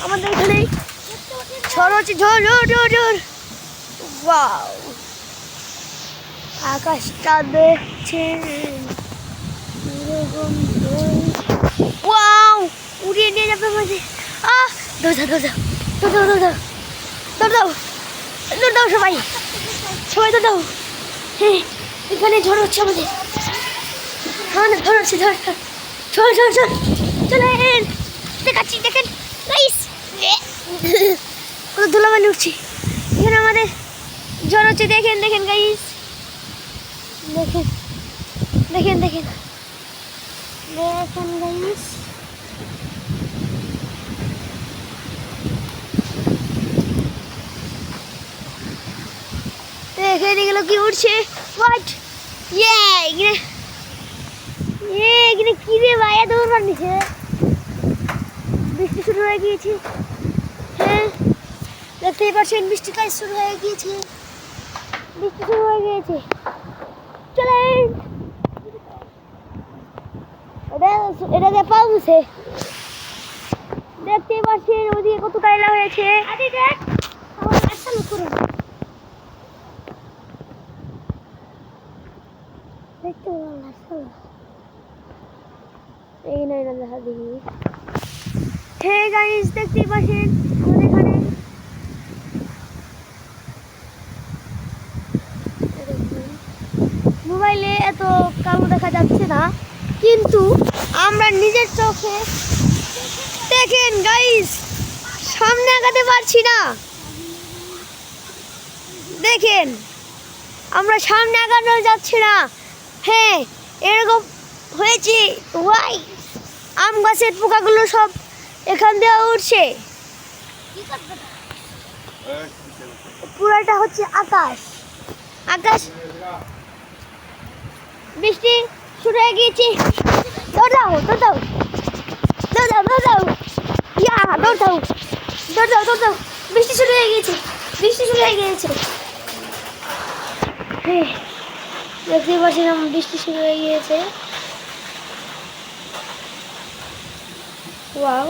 আমাদের এখানে ঝড় হচ্ছে, ঝড়। ওয়াও, আকাশটা দেখছেন, ওয়াও, উড়িয়ে নিয়ে যাবে মাঝে। দৌড় দাও সবাই দৌড় দাও। হ্যাঁ, এখানে ঝড় হচ্ছে আমাদের। হ্যাঁ, ঝড় হচ্ছে, ঝড় চলেন, দেখাচ্ছি, দেখেন গাইস, কত ধুলাবালি উঠছে। এখানে আমাদের ঝড় হচ্ছে, দেখেন গাইস, দেখেন গাইস, দেখেন এগুলো কি উঠছে। হোয়াট, এখানে কি রে ভাই, এত উড়বার নিচে বৃষ্টি শুরু হয়ে গিয়েছে। হ্যাঁ, দেখতেই পাচ্ছেন বৃষ্টি কাজ শুরু হয়ে গিয়েছে, চলেন। এটা দিয়ে পাও মুছে, দেখতেই পাচ্ছেন ওদিকে কত কায়লা হয়েছে। এই নাই না দেখা দেখি। হ্যাঁ গাইস, দেখতেই পাচ্ছেন আমাদের এখানে মোবাইলে এত কালো দেখা যাচ্ছে না, কিন্তু আমরা নিজের চোখে দেখেন গাইস, সামনে আগাতে পারছি না। দেখেন আমরা সামনে আগানো যাচ্ছে না। হ্যাঁ, এরকম হয়েছে। ওয়াই, আম গাছের পোকাগুলো সব এখান দিয়ে উঠছে। পুরাটা হচ্ছে আকাশ, বৃষ্টি শুরু হয়ে গিয়েছে। দৌড় দাও বৃষ্টি শুরু হয়ে গিয়েছে। দেখতে পাচ্ছিলাম বৃষ্টি শুরু হয়ে গিয়েছে। ওয়াও।